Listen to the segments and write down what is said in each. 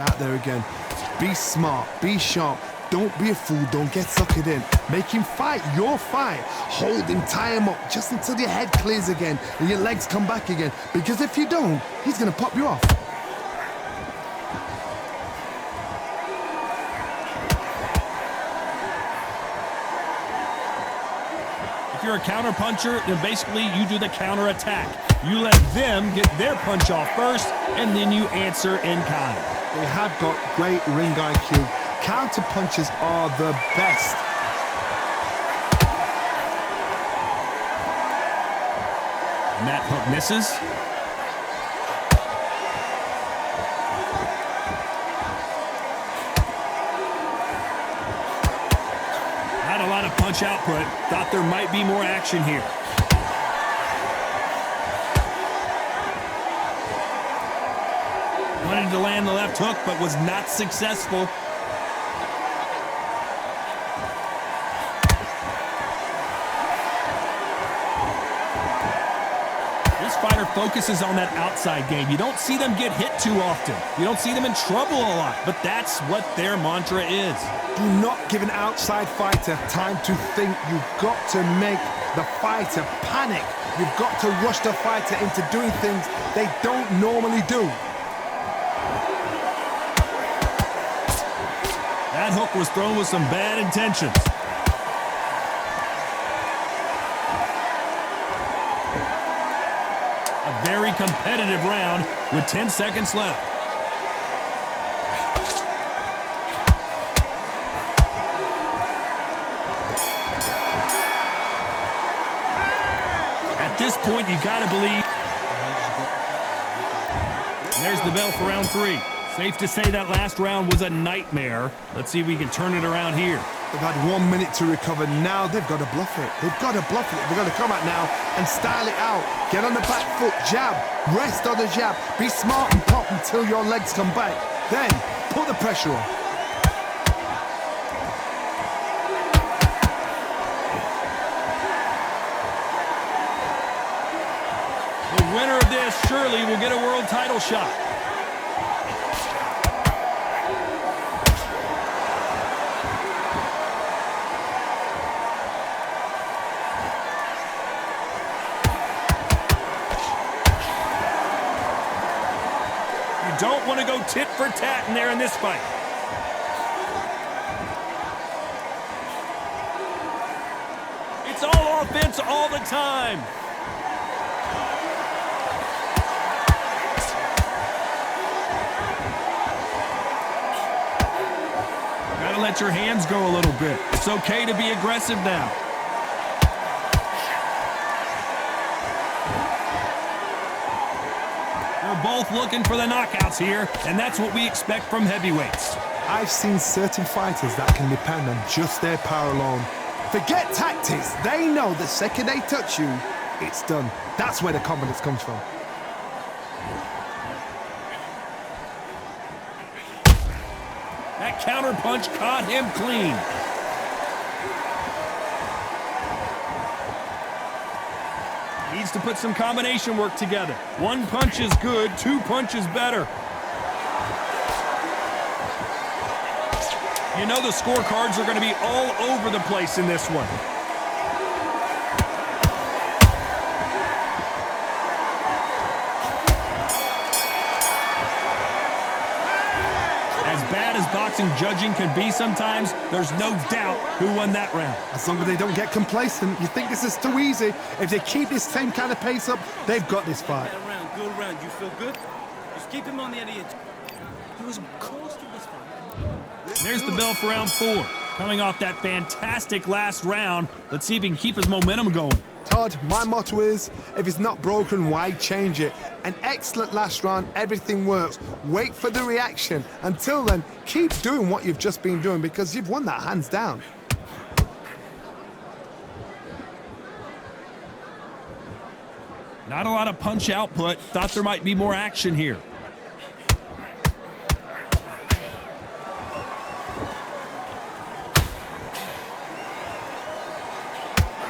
Out there again. Be smart, be sharp. Don't be a fool, don't get suckered in. Make him fight your fight. Hold him, tie him up just until your head clears again and your legs come back again. Because if you don't, he's gonna pop you off. If you're a counter puncher, then basically you do the counter attack. You let them get their punch off first, and then you answer in kind. They have got great ring IQ. Counter punches are the best. And that hook misses. Not a lot of punch output. Thought there might be more action here. Wanted to land the left hook, but was not successful. This fighter focuses on that outside game. You don't see them get hit too often. You don't see them in trouble a lot, but that's what their mantra is. Do not give an outside fighter time to think. You've got to make the fighter panic. You've got to rush the fighter into doing things they don't normally do. That hook was thrown with some bad intentions. A very competitive round with 10 seconds left. At this point, you gotta believe. And there's the bell for round 3. Safe to say that last round was a nightmare. Let's see if we can turn it around here. They've had 1 minute to recover. Now they've got to bluff it. They've got to bluff it. They've got to come out now and style it out. Get on the back foot, jab, rest on the jab. Be smart and pop until your legs come back. Then put the pressure on. The winner of this surely will get a world title shot. Don't want to go tit for tat in there in this fight. It's all offense all the time. Gotta let your hands go a little bit. It's okay to be aggressive now. Both looking for the knockouts here, and that's what we expect from heavyweights. I've seen certain fighters that can depend on just their power alone. Forget tactics. They know the second they touch you, it's done. That's where the confidence comes from. That counter punch caught him clean. Needs to put some combination work together. 1 punch is good, 2 punches better. You know the scorecards are going to be all over the place in this one. As bad as boxing judging can be sometimes, there's no doubt who won that round. As long as they don't get complacent, you think this is too easy. If they keep this same kind of pace up, they've got this fight. Good round. You feel good? Just keep him on the end of your... He was close to this fight. There's the bell for round 4. Coming off that fantastic last round, let's see if he can keep his momentum going. Todd, my motto is, if it's not broken, why change it? An excellent last round, everything works. Wait for the reaction. Until then, keep doing what you've just been doing because you've won that hands down. Not a lot of punch output. Thought there might be more action here.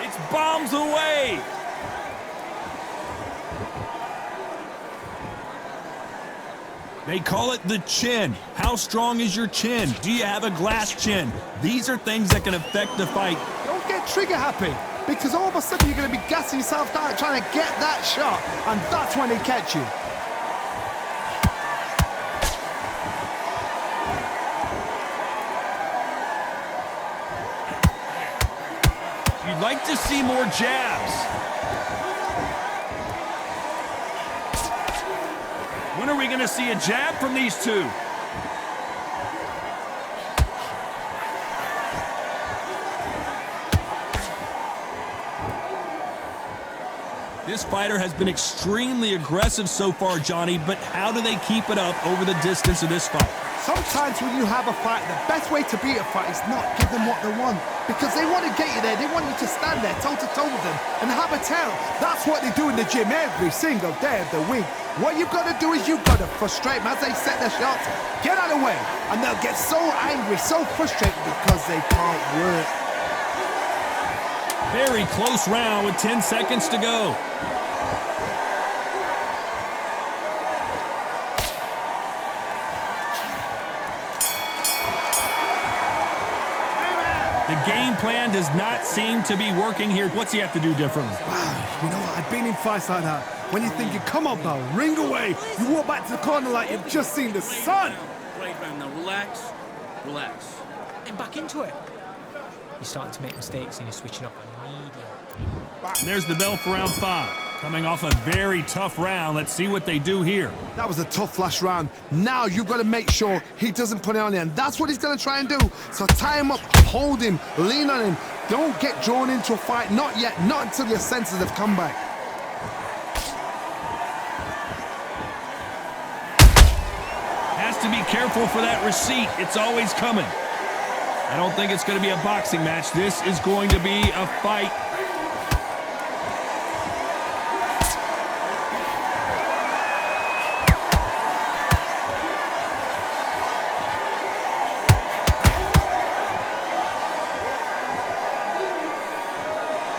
It's bombs away. They call it the chin. How strong is your chin? Do you have a glass chin? These are things that can affect the fight. Don't get trigger happy, because all of a sudden you're going to be gassing yourself out trying to get that shot, and that's when they catch you. You'd like to see more jabs. When are we going to see a jab from these two? This fighter has been extremely aggressive so far, Johnny, but how do they keep it up over the distance of this fight? Sometimes when you have a fight, the best way to beat a fight is not give them what they want. Because they want to get you there, they want you to stand there toe-to-toe with them and have a tell. That's what they do in the gym every single day of the week. What you've got to do is you've got to frustrate them as they set their shots. Get out of the way, and they'll get so angry, so frustrated because they can't work. Very close round with 10 seconds to go. The game plan does not seem to be working here. What's he have to do differently? Wow, you know what? I've been in fights like that. When you're thinking, come on, pal, ring away. You walk back to the corner like you've just seen the sun. Right round now. Relax. Relax. And back into it. You're starting to make mistakes and you're switching up immediately. And there's the bell for round 5. Coming off a very tough round. Let's see what they do here. That was a tough last round. Now you've got to make sure he doesn't put it on you, and that's what he's going to try and do. So tie him up, hold him, lean on him. Don't get drawn into a fight. Not yet. Not until your senses have come back. Has to be careful for that receipt. It's always coming. I don't think it's going to be a boxing match. This is going to be a fight.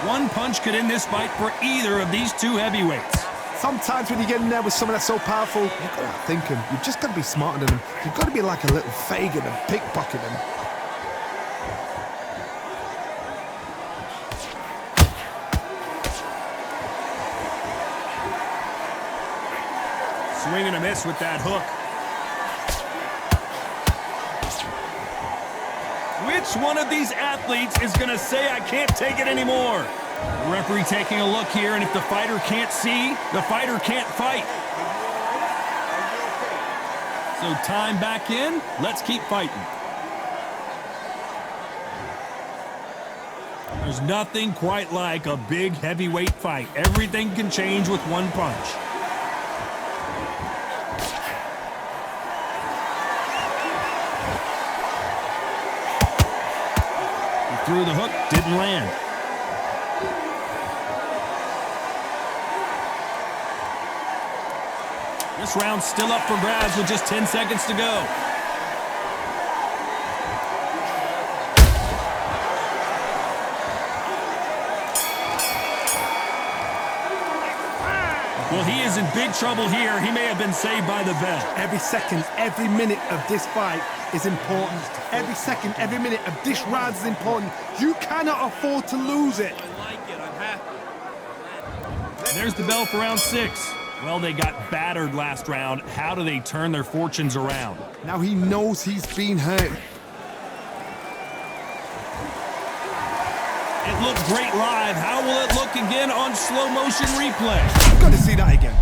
One punch could end this fight for either of these two heavyweights. Sometimes when you get in there with someone that's so powerful, you've got to think him. You've just got to be smarter than him. You've got to be like a little Fagin and pickpocket him. Swing and a miss with that hook. Which one of these athletes is going to say, I can't take it anymore? The referee taking a look here, and if the fighter can't see, the fighter can't fight. So time back in. Let's keep fighting. There's nothing quite like a big heavyweight fight. Everything can change with one punch. Through the hook, didn't land. This round's still up for grabs with just 10 seconds to go. Well, he is in big trouble here. He may have been saved by the bell. Every second, every minute of this fight is important. Every second, every minute of this round is important. You cannot afford to lose it. I like it. I'm happy. There's the bell for round 6. Well, they got battered last round. How do they turn their fortunes around? Now he knows he's been hurt. It looked great live. How will it look again on slow motion replay? I've got to see that again.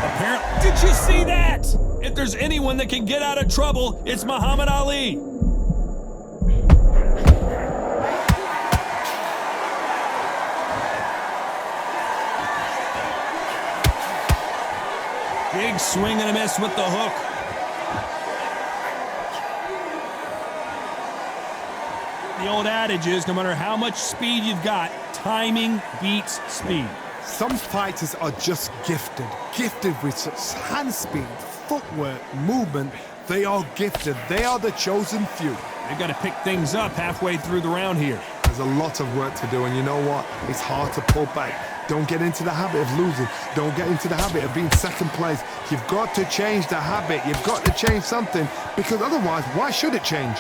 Apparently, did you see that? If there's anyone that can get out of trouble, it's Muhammad Ali. Big swing and a miss with the hook. The old adage is, no matter how much speed you've got, timing beats speed. Some fighters are just gifted with such hand speed, footwork, movement. They are gifted. They are the chosen few. They've got to pick things up halfway through the round here. There's a lot of work to do, and you know what? It's hard to pull back. Don't get into the habit of losing. Don't get into the habit of being second place. You've got to change the habit. You've got to change something, because otherwise, why should it change?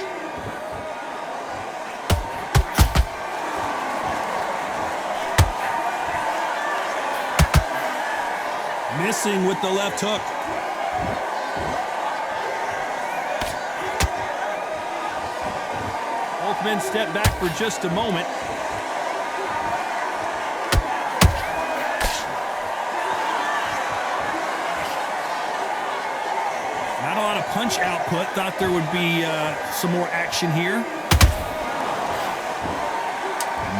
Missing with the left hook. Both men step back for just a moment. Not a lot of punch output. Thought there would be some more action here.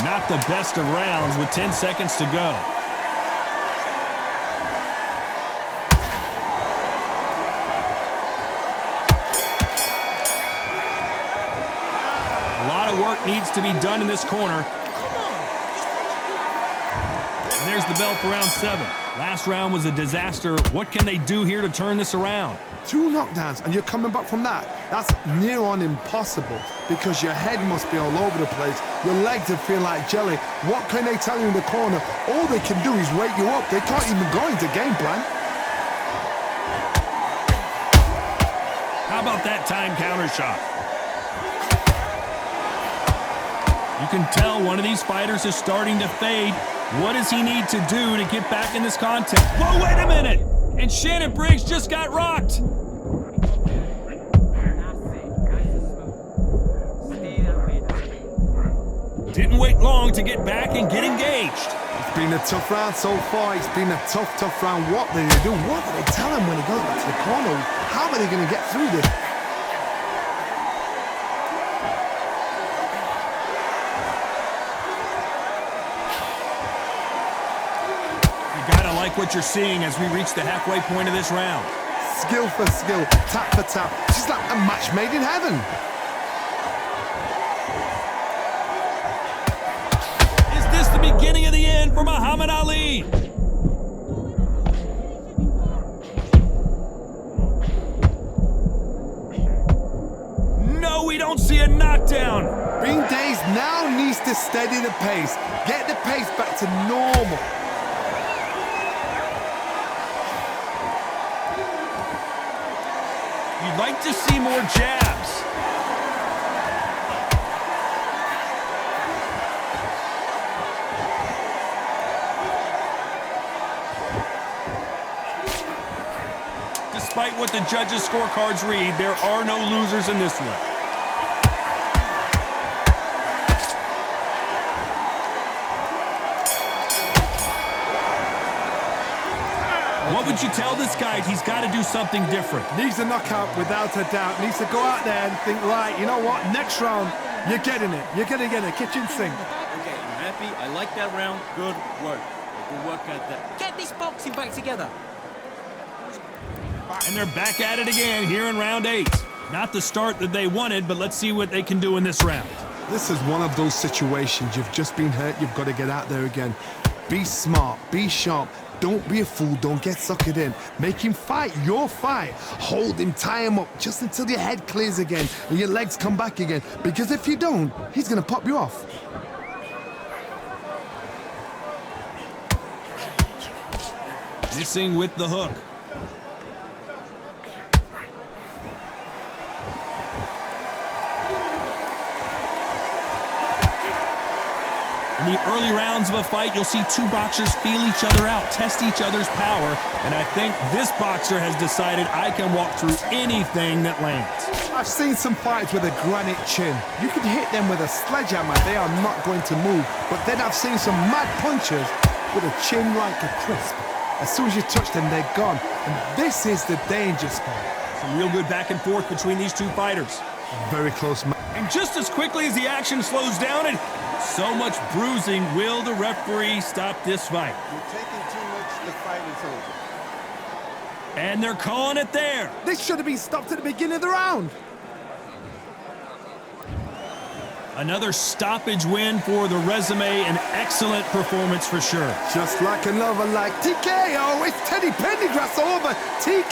Not the best of rounds with 10 seconds to go. Work needs to be done in this corner. And there's the bell for round 7. Last round was a disaster. What can they do here to turn this around? 2 knockdowns, and you're coming back from that. That's near on impossible, because your head must be all over the place. Your legs will feel like jelly. What can they tell you in the corner? All they can do is wake you up. They can't even go into game plan. How about that time counter shot? You can tell one of these fighters is starting to fade. What does he need to do to get back in this contest? Whoa, wait a minute! And Shannon Briggs just got rocked. Didn't wait long to get back and get engaged. It's been a tough round so far. It's been a tough round. What do they do? What do they tell him when he goes back to the corner? How are they going to get through this? Like what you're seeing as we reach the halfway point of this round. Skill for skill, tap for tap. It's like a match made in heaven. Is this the beginning of the end for Muhammad Ali? No, we don't see a knockdown. Bean Days now needs to steady the pace. Get the pace back to normal. You'd like to see more jabs. Despite what the judges' scorecards read, there are no losers in this one. What would you tell this guy? He's got to do something different. Needs a knockout without a doubt. Needs to go out there and think, right, you know what? Next round, you're getting it. You're going to get a kitchen sink. Okay, I'm happy. I like that round. Good work. Good work at that. Get this boxing back together. And they're back at it again here in round 8. Not the start that they wanted, but let's see what they can do in this round. This is one of those situations. You've just been hurt. You've got to get out there again. Be smart. Be sharp. Don't be a fool. Don't get suckered in. Make him fight your fight. Hold him, tie him up just until your head clears again and your legs come back again. Because if you don't, he's going to pop you off. Missing with the hook. In the early rounds of a fight, you'll see 2 boxers feel each other out, test each other's power, and I think this boxer has decided I can walk through anything that lands. I've seen some fights with a granite chin. You can hit them with a sledgehammer, they are not going to move. But then I've seen some mad punchers with a chin like a crisp. As soon as you touch them, they're gone. And this is the danger spot. Some real good back and forth between these 2 fighters. Very close. And just as quickly as the action slows down, and so much bruising, will the referee stop this fight? You're taking too much, the fight is over. And they're calling it there. This should have been stopped at the beginning of the round. Another stoppage win for the resume, an excellent performance for sure. Just like another like TKO, it's Teddy Pendergrass over TKO.